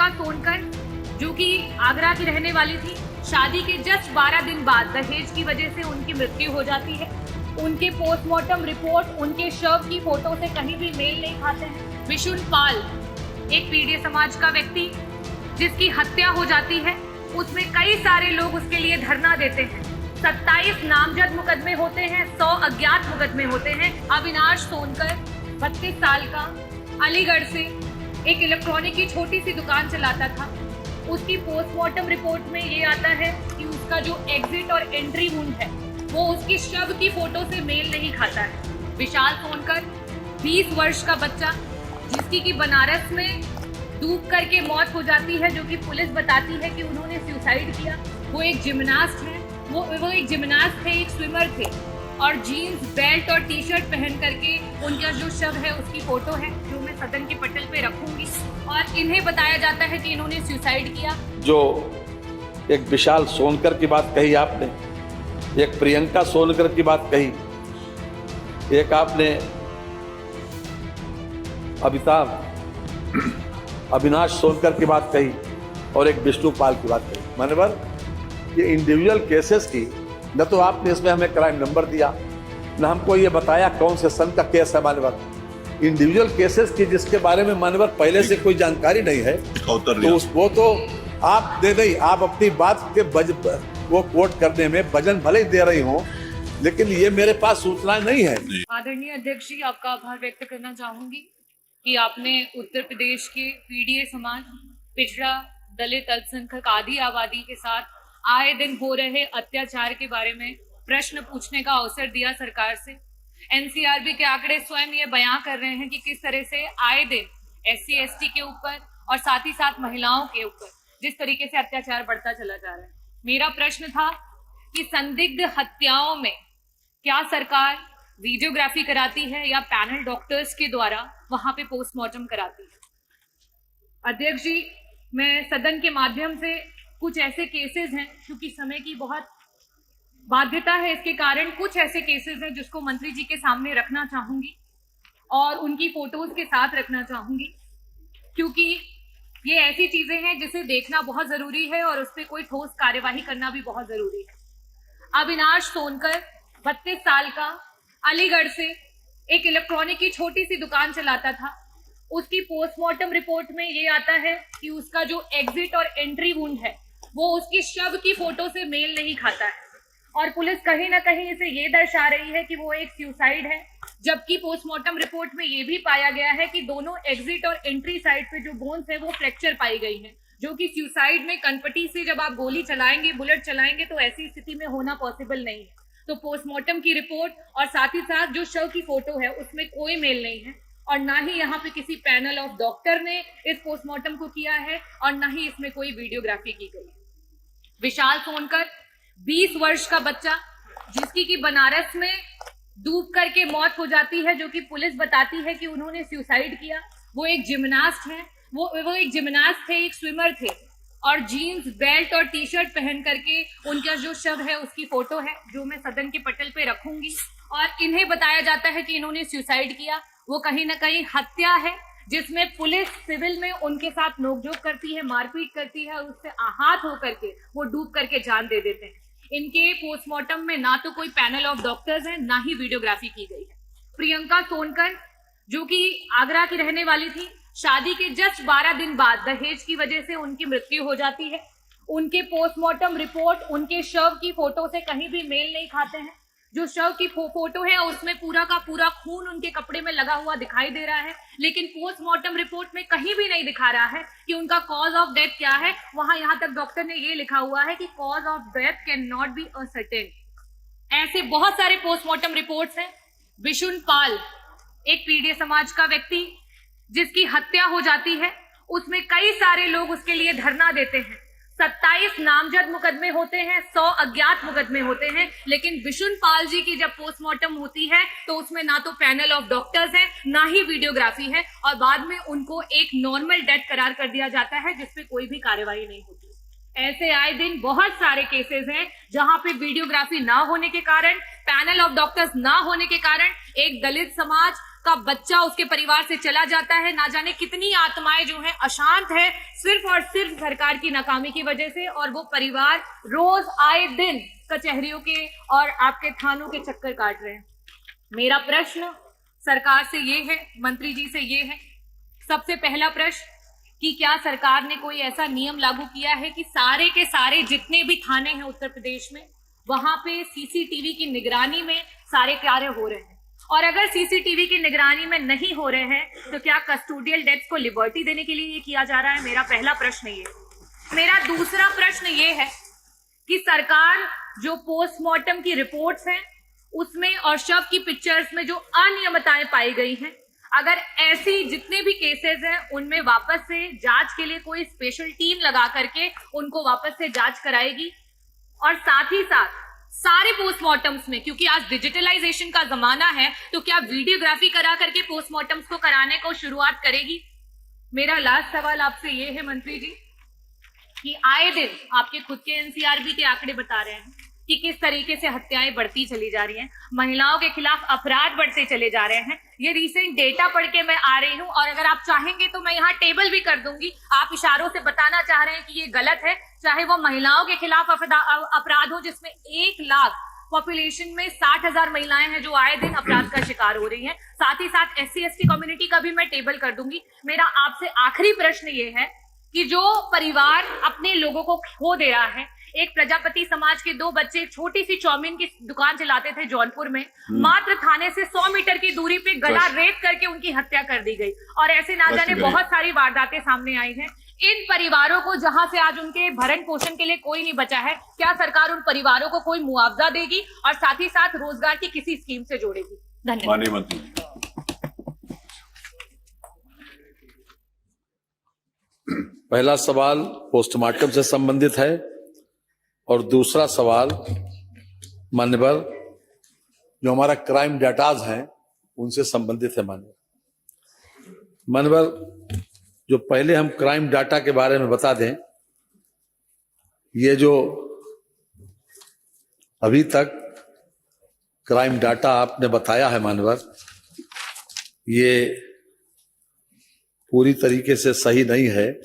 प्रियंका सोनकर, जो कि आगरा की रहने वाली थी, शादी के जस्ट 12 दिन बाद दहेज की वजह से उनकी मृत्यु हो जाती है। उनके पोस्टमार्टम रिपोर्ट उनके शव की फोटो से कहीं भी मेल नहीं खाते हैं। विशुन पाल, एक पीड़ित समाज का व्यक्ति जिसकी हत्या हो जाती है, उसमें कई सारे लोग उसके लिए धरना देते हैं। 27 नामजद मुकदमे होते हैं, 100 अज्ञात मुकदमे होते हैं। अविनाश सोनकर 32 साल का, अलीगढ़ से एक इलेक्ट्रॉनिक की छोटी सी दुकान चलाता था। उसकी पोस्टमार्टम रिपोर्ट में ये आता है कि उसका जो एग्जिट और एंट्री वुंड है वो उसकी शव की फोटो से मेल नहीं खाता है। विशाल सोनकर 20 वर्ष का बच्चा, जिसकी कि बनारस में डूब करके मौत हो जाती है, जो कि पुलिस बताती है कि उन्होंने सुसाइड किया। वो एक जिम्नास्ट है, वो एक जिम्नास्ट थे, एक स्विमर थे, और जीन्स, बेल्ट और टी शर्ट पहन करके उनका जो शव है उसकी फोटो है, जो मैं सदन के पटल पे रखूंगी। और इन्हें बताया जाता है कि इन्होंने सुसाइड किया। जो एक विशाल सोनकर की बात कही आपने, एक प्रियंका सोनकर की बात कही, एक आपने अविनाश सोनकर की बात कही, और एक विष्णु पाल की बात कही। मान्यवर, ये इंडिविजुअल केसेस की न तो आपने इसमें हमें क्राइम नंबर दिया, न हमको ये बताया कौन से सन का केस है। मान्यवर, इंडिविजुअल केसेस की जिसके बारे में मान्यवर पहले से कोई जानकारी नहीं है, तो वो तो आप दे नहीं, आप अपनी बात के वो कोट करने में वजन भले ही दे रही हो, लेकिन ये मेरे पास सूचनाएं नहीं है। आदरणीय अध्यक्ष जी, आपका आभार व्यक्त करना चाहूंगी कि आपने उत्तर प्रदेश के पीड़ित समाज, पिछड़ा, दलित, अल्पसंख्यक आदि आबादी के साथ आए दिन हो रहे अत्याचार के बारे में प्रश्न पूछने का अवसर दिया सरकार से। एनसीआरबी के आंकड़े स्वयं ये बयां कर रहे हैं कि किस तरह से आए दिन SC ST के ऊपर और साथ ही साथ महिलाओं के ऊपर जिस तरीके से अत्याचार बढ़ता चला जा रहा है। मेरा प्रश्न था कि संदिग्ध हत्याओं में क्या सरकार वीडियोग्राफी कराती है या पैनल डॉक्टर्स के द्वारा वहां पे पोस्टमार्टम कराती है। अध्यक्ष जी, मैं सदन के माध्यम से कुछ ऐसे केसेस हैं, क्योंकि समय की बहुत बाध्यता है, इसके कारण कुछ ऐसे केसेस हैं जिसको मंत्री जी के सामने रखना चाहूंगी और उनकी फोटोज के साथ रखना चाहूंगी, क्योंकि ये ऐसी चीजें हैं जिसे देखना बहुत जरूरी है और उस पर कोई ठोस कार्यवाही करना भी बहुत जरूरी है। अविनाश सोनकर 32 साल का, अलीगढ़ से एक इलेक्ट्रॉनिक की छोटी सी दुकान चलाता था। उसकी पोस्टमार्टम रिपोर्ट में ये आता है कि उसका जो एग्जिट और एंट्री वुंड है वो उसकी शव की फोटो से मेल नहीं खाता है, और पुलिस कहीं ना कहीं इसे ये दर्शा रही है कि वो एक सुसाइड है, जबकि पोस्टमार्टम रिपोर्ट में ये भी पाया गया है कि दोनों एग्जिट और एंट्री साइड पे जो बोन्स है वो फ्रैक्चर पाई गई है, जो कि सुसाइड में कनपटी से जब आप गोली चलाएंगे, बुलेट चलाएंगे, तो ऐसी स्थिति में होना पॉसिबल नहीं है। तो पोस्टमार्टम की रिपोर्ट और साथ ही साथ जो शव की फोटो है उसमें कोई मेल नहीं है, और ना ही यहाँ पे किसी पैनल ऑफ डॉक्टर ने इस पोस्टमार्टम को किया है, और ना ही इसमें कोई वीडियोग्राफी की गई है। विशाल सोनकर 20 वर्ष का बच्चा, जिसकी कि बनारस में डूब करके मौत हो जाती है, जो कि पुलिस बताती है कि उन्होंने सुसाइड किया। वो एक जिम्नास्ट है, वो एक जिम्नास्ट थे, एक स्विमर थे, और जीन्स, बेल्ट और टी शर्ट पहन करके उनका जो शव है उसकी फोटो है, जो मैं सदन के पटल पे रखूंगी। और इन्हें बताया जाता है कि इन्होंने सुसाइड किया। वो कहीं ना कहीं हत्या है, जिसमें पुलिस सिविल में उनके साथ नोकझोंक करती है, मारपीट करती है, और उससे आहत होकर के वो डूब करके जान दे देते हैं। इनके पोस्टमार्टम में ना तो कोई पैनल ऑफ डॉक्टर्स है, ना ही वीडियोग्राफी की गई है। प्रियंका सोनकर, जो कि आगरा की रहने वाली थी, शादी के जस्ट 12 दिन बाद दहेज की वजह से उनकी मृत्यु हो जाती है। उनके पोस्टमार्टम रिपोर्ट उनके शव की फोटो से कहीं भी मेल नहीं खाते हैं। जो शव की फोटो है उसमें पूरा का पूरा खून उनके कपड़े में लगा हुआ दिखाई दे रहा है, लेकिन पोस्टमार्टम रिपोर्ट में कहीं भी नहीं दिखा रहा है कि उनका कॉज ऑफ डेथ क्या है। वहां यहां तक डॉक्टर ने ये लिखा हुआ है कि cause of death can not be ascertain. ऐसे बहुत सारे पोस्टमार्टम रिपोर्ट्स हैं। विशुन पाल, एक पीड़ित समाज का व्यक्ति, जिसकी हत्या हो जाती है, उसमें कई सारे लोग उसके लिए धरना देते हैं। 27 नामजद मुकदमे होते हैं, 100 अज्ञात मुकदमे होते हैं, लेकिन विशुन पाल जी की जब पोस्टमार्टम होती है तो उसमें ना तो पैनल ऑफ डॉक्टर्स है, ना ही वीडियोग्राफी है, और बाद में उनको एक नॉर्मल डेथ करार कर दिया जाता है, जिसपे कोई भी कार्रवाई नहीं होती। ऐसे आए दिन बहुत सारे केसेस हैं जहां पे वीडियोग्राफी ना होने के कारण, पैनल ऑफ डॉक्टर्स ना होने के कारण एक दलित समाज, का बच्चा उसके परिवार से चला जाता है। ना जाने कितनी आत्माएं जो हैं अशांत है सिर्फ और सिर्फ सरकार की नाकामी की वजह से, और वो परिवार रोज आए दिन कचहरियों के और आपके थानों के चक्कर काट रहे हैं। मेरा प्रश्न सरकार से ये है, मंत्री जी से ये है, सबसे पहला प्रश्न कि क्या सरकार ने कोई ऐसा नियम लागू किया है कि सारे के सारे जितने भी थाने हैं उत्तर प्रदेश में वहां पे सीसीटीवी की निगरानी में सारे कार्य हो रहे हैं, और अगर सीसीटीवी की निगरानी में नहीं हो रहे हैं तो क्या कस्टोडियल डेथ्स को लिबर्टी देने के लिए ये किया जा रहा है? मेरा पहला प्रश्न ये। मेरा दूसरा प्रश्न ये है कि सरकार जो पोस्टमार्टम की रिपोर्ट्स हैं उसमें और शव की पिक्चर्स में जो अनियमितताएं पाई गई हैं, अगर ऐसी जितने भी केसेस हैं उनमें वापस से जांच के लिए कोई स्पेशल टीम लगा करके उनको वापस से जांच कराएगी, और साथ ही साथ सारे पोस्टमार्टम्स में, क्योंकि आज डिजिटलाइजेशन का जमाना है, तो क्या वीडियोग्राफी करा करके पोस्टमार्टम्स को कराने को शुरुआत करेगी? मेरा लास्ट सवाल आपसे ये है मंत्री जी कि आए दिन आपके खुद के एनसीआरबी के आंकड़े बता रहे हैं कि किस तरीके से हत्याएं बढ़ती चली जा रही हैं, महिलाओं के खिलाफ अपराध बढ़ते चले जा रहे हैं। ये रिसेंट डेटा पढ़ के मैं आ रही हूं, और अगर आप चाहेंगे तो मैं यहाँ टेबल भी कर दूंगी। आप इशारों से बताना चाह रहे हैं कि ये गलत है, चाहे वो महिलाओं के खिलाफ अपराध हो जिसमें 1 लाख पॉपुलेशन में 60,000 महिलाएं हैं जो आए दिन अपराध का शिकार हो रही हैं। साथ ही साथ SC/ST कम्युनिटी का भी मैं टेबल कर दूंगी। मेरा आपसे आखिरी प्रश्न ये है कि जो परिवार अपने लोगों को खो दे रहा है, एक प्रजापति समाज के 2 बच्चे छोटी सी चाउमीन की दुकान चलाते थे जौनपुर में, मात्र थाने से 100 मीटर की दूरी पे गला रेत करके उनकी हत्या कर दी गई, और ऐसे ना जाने बहुत सारी वारदातें सामने आई हैं। इन परिवारों को जहां से आज उनके भरण पोषण के लिए कोई नहीं बचा है, क्या सरकार उन परिवारों को कोई मुआवजा देगी और साथ ही साथ रोजगार की किसी स्कीम से जोड़ेगी? धन्यवाद। माननीय मंत्री। पहला सवाल पोस्टमार्टम से संबंधित है और दूसरा सवाल मान्यवर जो हमारा क्राइम डाटाज हैं उनसे संबंधित है। मान्यवर जो पहले हम क्राइम डाटा के बारे में बता दें, ये जो अभी तक क्राइम डाटा आपने बताया है मान्यवर, ये पूरी तरीके से सही नहीं है।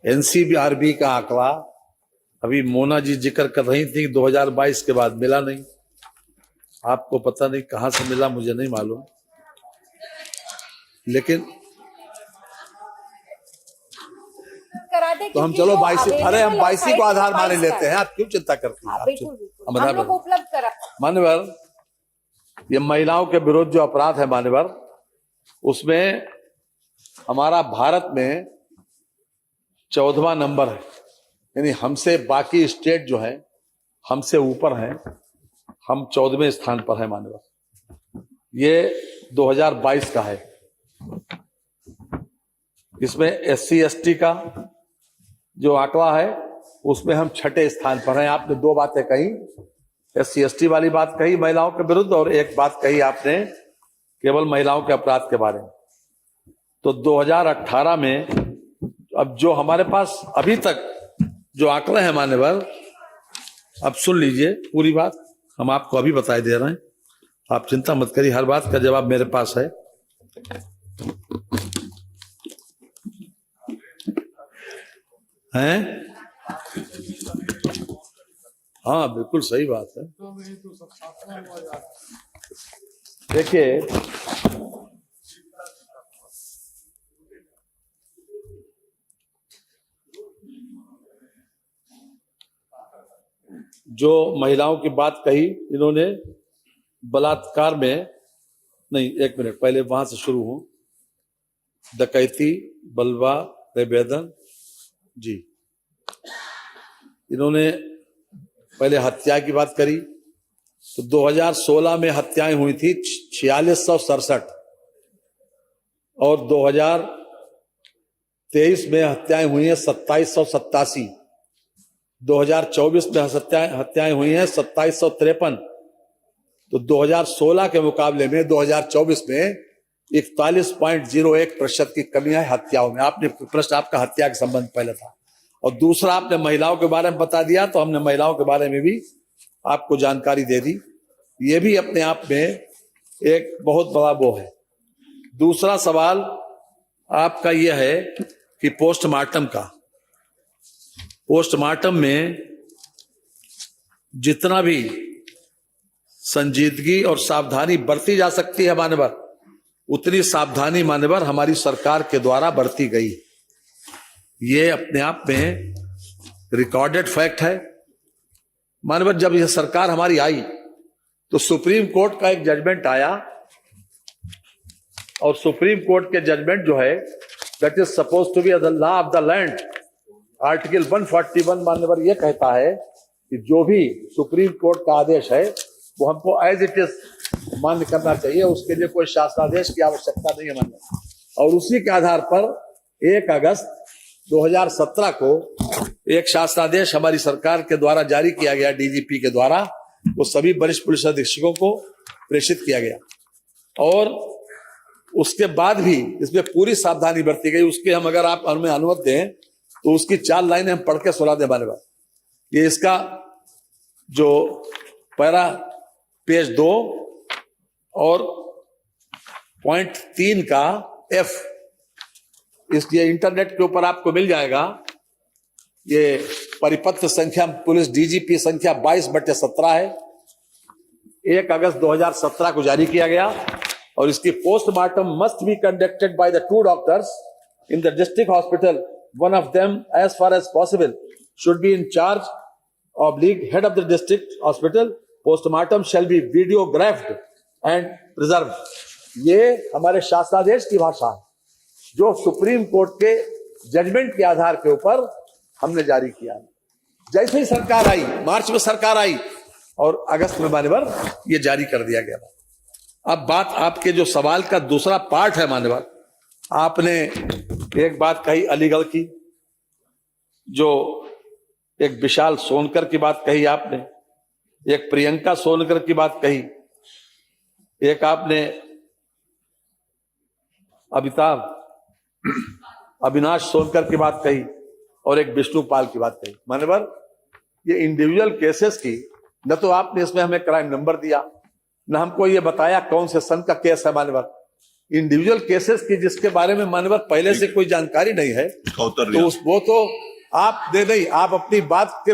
एनसीआरबी का आंकड़ा अभी मोना जी जिक्र कर रही थी 2022 के बाद मिला नहीं। आपको पता नहीं कहां से मिला, मुझे नहीं मालूम, लेकिन तो हम चलो 22, अरे हम 22 को आधार माने लेते हैं, आप क्यों चिंता करती हैं? मान्यवर ये महिलाओं के विरुद्ध जो अपराध है मान्यवर, उसमें हमारा भारत में 14वां नंबर है, यानी हमसे बाकी स्टेट जो है हमसे ऊपर हैं, हम 14वें स्थान पर है मान्यवर। ये 2022 का है। इसमें SC/ST का जो आंकड़ा है उसमें हम 6ठे स्थान पर हैं। आपने 2 बातें कही, SC/ST वाली बात कही महिलाओं के विरुद्ध, और एक बात कही आपने केवल महिलाओं के अपराध के बारे में। तो 2018 में अब जो हमारे पास अभी तक जो आंकड़े हैं मान्यवर, अब सुन लीजिए पूरी बात, हम आपको अभी बताए दे रहे हैं, आप चिंता मत करिए, हर बात का जवाब मेरे पास है। हैं? हाँ बिल्कुल सही बात है। देखिए जो महिलाओं की बात कही इन्होंने, बलात्कार में नहीं, 1 मिनट पहले वहां से शुरू हूं। डकैती, बलवा, निवेदन जी, इन्होंने पहले हत्या की बात करी। तो 2016 में हत्याएं हुई थी 4667, और 2023 में हत्याएं हुई हैं 2787, 2024 में हत्याएं हुई हैं 2753। तो 2016 के मुकाबले में 2024 में 41.01% की कमी है हत्याओं में। आपने प्रश्न आपका हत्या के संबंध पहले था, और दूसरा आपने महिलाओं के बारे में बता दिया, तो हमने महिलाओं के बारे में भी आपको जानकारी दे दी। ये भी अपने आप में एक बहुत बड़ा वो है। दूसरा सवाल आपका यह है कि पोस्टमार्टम का, पोस्टमार्टम में जितना भी संजीदगी और सावधानी बरती जा सकती है मान्यवर, उतनी सावधानी मान्यवर हमारी सरकार के द्वारा बरती गई। ये अपने आप में रिकॉर्डेड फैक्ट है मान्यवर। जब यह सरकार हमारी आई तो सुप्रीम कोर्ट का एक जजमेंट आया, और सुप्रीम कोर्ट के जजमेंट जो है that is suppose to be the law of the land, article 141 मान्यवर यह कहता है कि जो भी सुप्रीम कोर्ट का आदेश है वो हमको एज इट इज मान्य करना चाहिए, उसके लिए कोई शासनादेश की आवश्यकता नहीं है मान्यवर। और उसी के आधार पर 1 अगस्त 2017 को एक शासनादेश हमारी सरकार के द्वारा जारी किया गया, डीजीपी के द्वारा, वो सभी वरिष्ठ पुलिस अधीक्षकों को प्रेषित किया गया, और उसके बाद भी इसमें पूरी सावधानी बरती गई। उसके हम अगर आप हमें अनुमति दें तो उसकी 4 लाइनें हम पढ़ के सुना दें मान्यवर। ये इसका जो पैरा पेज 2 और पॉइंट 3 का F, इसलिए इंटरनेट के ऊपर आपको मिल जाएगा। ये परिपत्र संख्या पुलिस डीजीपी संख्या 22/17 है, 1 अगस्त 2017 को जारी किया गया, और इसकी postmortem must be conducted by the 2 doctors in the district hospital, one of them as far as possible should be in charge oblique head of the district hospital. Postmortem shall be videographed and preserve. ये हमारे शासनादेश की भाषा है जो supreme court के judgement के आधार के ऊपर हमने जारी किया। जैसे ही सरकार आई, मार्च में सरकार आई और अगस्त में मान्यवर ये जारी कर दिया गया। अब बात आपके जो सवाल का दूसरा पार्ट है मान्यवर, आपने एक बात कही अलीगढ़ की, जो एक विशाल सोनकर की बात कही आपने, एक प्रियंका सोनकर की बात कही, एक आपने अविनाश सोनकर की बात कही, और एक विष्णु पाल की बात कही। मान्यवर ये इंडिविजुअल केसेस की न तो आपने इसमें हमें क्राइम नंबर दिया, न हमको ये बताया कौन से सन का केस है मान्यवर। इंडिविजुअल केसेस की जिसके बारे में मान्यवर पहले से कोई जानकारी नहीं है तो वो तो आप दे नहीं, आप अपनी बात के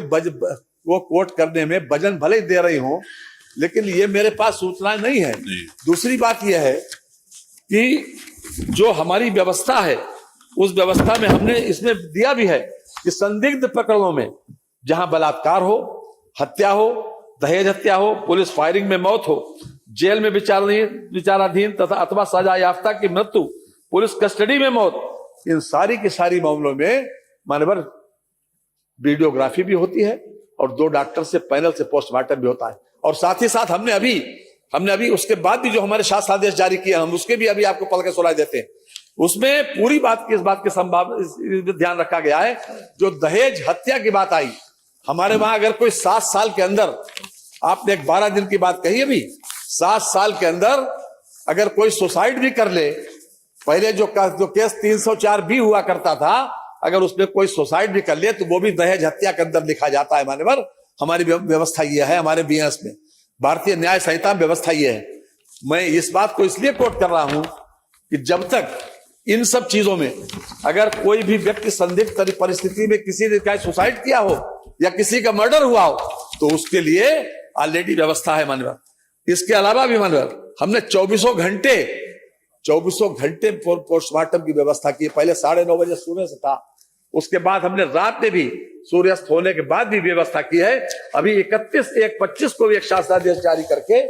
वो कोट करने में वजन भले ही दे रही हो, लेकिन ये मेरे पास सूचनाएं नहीं है। दूसरी बात यह है कि जो हमारी व्यवस्था है उस व्यवस्था में हमने इसमें दिया भी है कि संदिग्ध प्रकरणों में जहां बलात्कार हो, हत्या हो, दहेज हत्या हो, पुलिस फायरिंग में मौत हो, जेल में विचाराधीन तथा अथवा सजा याफ्ता की मृत्यु, पुलिस कस्टडी में मौत, इन सारी की सारी मामलों में मानवर वीडियोग्राफी भी होती है और 2 डॉक्टर से पैनल से पोस्टमार्टम भी होता है। और साथ ही साथ हमने अभी उसके बाद भी जो हमारे शासनादेश जारी किए हम उसके भी अभी आपको पढ़ के सुनाई देते हैं। उसमें पूरी बात की इस बात के संभावना ध्यान रखा गया है। जो दहेज हत्या की बात आई हमारे वहां, अगर कोई 7 साल के अंदर, आपने एक 12 दिन की बात कही, अभी 7 साल के अंदर अगर कोई सुसाइड भी कर ले, पहले जो केस 304 भी हुआ करता था, अगर उसमें कोई सुसाइड भी कर ले तो वो भी दहेज हत्या के अंदर लिखा जाता है मान्यवर। हमारी व्यवस्था यह है, हमारे बीएस में भारतीय न्याय संहिता में व्यवस्था यह है। मैं इस बात को इसलिए कोट कर रहा हूं कि जब तक इन सब चीजों में अगर कोई भी व्यक्ति संदिग्ध परिस्थिति में किसी ने चाहे सुसाइड किया हो या किसी का मर्डर हुआ हो तो उसके लिए ऑलरेडी व्यवस्था है मान्यवर। इसके अलावा भी मान्यवर हमने 24 घंटे पोस्टमार्टम की व्यवस्था की। पहले 9:30 बजे सुबह से था, उसके बाद हमने रात में भी सूर्यास्त होने के बाद भी व्यवस्था की है। अभी 31/1/25 को भी एक शासनादेश जारी करके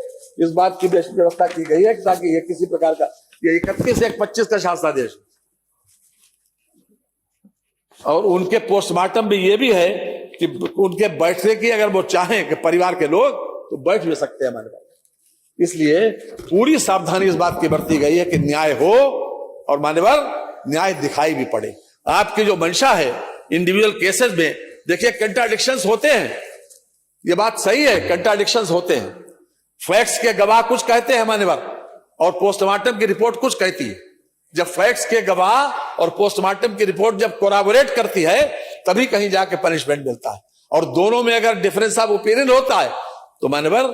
इस बात की व्यवस्था की गई है ताकि ये किसी प्रकार का, ये 31/1/25 का शासनादेश, और उनके पोस्टमार्टम में ये भी है कि उनके बैठने की अगर वो चाहें कि परिवार के लोग तो बैठ भी सकते हैं हमारे पास। इसलिए पूरी सावधानी इस बात की बरती गई है कि न्याय हो और मान्यवर न्याय दिखाई भी पड़े। आपकी जो मंशा है इंडिविजुअल केसेस में, देखिए कंट्राडिक्शंस होते हैं, ये बात सही है, कंट्राडिक्शंस होते हैं। फैक्ट्स के गवाह कुछ कहते हैं मान्यवर और पोस्टमार्टम की रिपोर्ट कुछ कहती है। जब फैक्ट्स के गवाह और पोस्टमार्टम की रिपोर्ट जब कोराबोरेट करती है तभी कहीं जाके पनिशमेंट मिलता है, और दोनों में अगर डिफरेंस ऑफ ओपिनियन होता है तो मान्यवर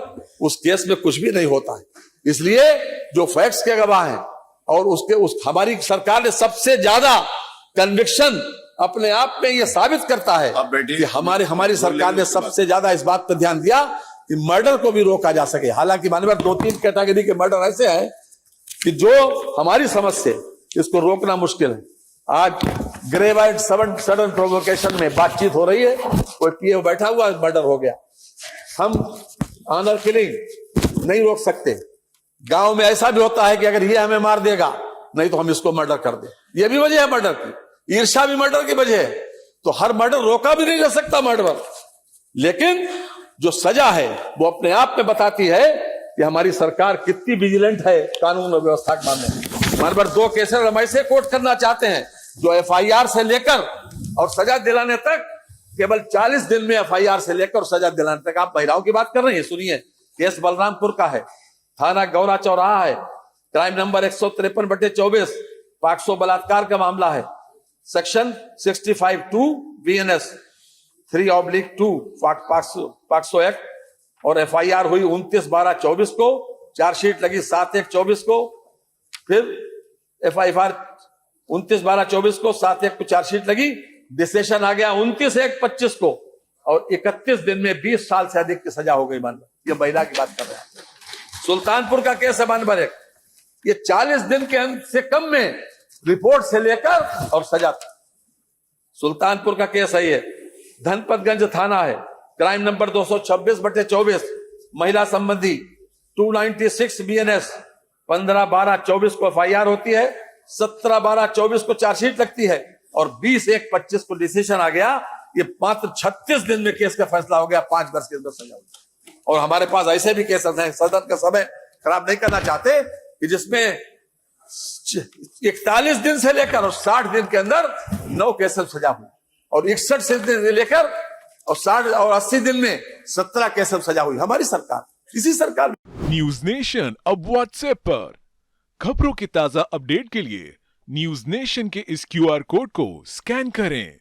उस केस में कुछ भी नहीं होता है। इसलिए जो फैक्ट्स के गवाह हैं और उस हमारी सरकार ने सबसे ज्यादा कन्विक्शन अपने आप में ये साबित करता है कि हमारी सरकार ने सबसे ज्यादा इस बात पर ध्यान दिया कि मर्डर को भी रोका जा सके। हालांकि माननीय 2-3 कैटेगरी के मर्डर ऐसे हैं कि जो हमारी समझ से इसको रोकना मुश्किल है। आज ग्रेवाइड सडन प्रोवोकेशन में बातचीत हो रही है, कोई पीए बैठा हुआ मर्डर हो गया। हम ऑनर किलिंग नहीं रोक सकते। गांव में ऐसा भी होता है कि अगर ये हमें मार देगा नहीं तो हम इसको मर्डर कर दे, ये भी वजह है मर्डर की। ईर्ष्या भी मर्डर की वजह है। तो हर मर्डर रोका भी नहीं जा सकता मर्डर, लेकिन जो सजा है वो अपने आप में बताती है कि हमारी सरकार कितनी विजिलेंट है कानून और व्यवस्था के मामले में। हमारे पर 2 केसेस हम ऐसे कोर्ट करना चाहते हैं जो एफआईआर से लेकर और सजा दिलाने तक केवल 40 दिन में एफआईआर से लेकर और सजा दिलाने तक। आप महिलाओं की बात कर रहे हैं, सुनिए। केस बलरामपुर का है, थाना गौरा चौराहा है, क्राइम नंबर 153/24, पाक्सो बलात्कार का मामला है, सेक्शन 65(2) BNS 3/2 पाक्सो एक्ट, और एफआईआर हुई 29/12/24 को, चार्जशीट लगी 7/1/24 को, फिर एफआईआर 29/12/24 को, 7/1 को चार्जशीट लगी, डिसीजन आ गया 29/1/25 को, और 31 दिन में 20 साल से अधिक की सजा हो गई। मान ये महिला की बात कर रहे हैं। सुल्तानपुर का केस है नंबर 1, ये 40 दिन के से कम में रिपोर्ट से लेकर और सजा तक। सुल्तानपुर का केस है ये, धनपतगंज थाना है, क्राइम नंबर 226/24, महिला संबंधी 296 BNS, 15/12/24 को एफआईआर होती है, 17/12/24 को चार्जशीट लगती है, और 20/1/25 को डिसीजन आ गया। ये मात्र 36 दिन में केस का फैसला हो गया, 5 वर्ष के अंदर सजा हुई। और हमारे पास ऐसे भी केसेस हैं, सदन का समय खराब नहीं करना चाहते, कि जिसमें 41 दिन से लेकर और 60 दिन के अंदर 9 केसेस सजा हुई, और 61 से लेकर और 60 और 80 दिन में 17 केसेस सजा हुई। हमारी सरकार, इसी सरकार। न्यूज नेशन अब व्हाट्सएप पर खबरों के ताजा अपडेट के लिए न्यूज नेशन के इस QR कोड को स्कैन करें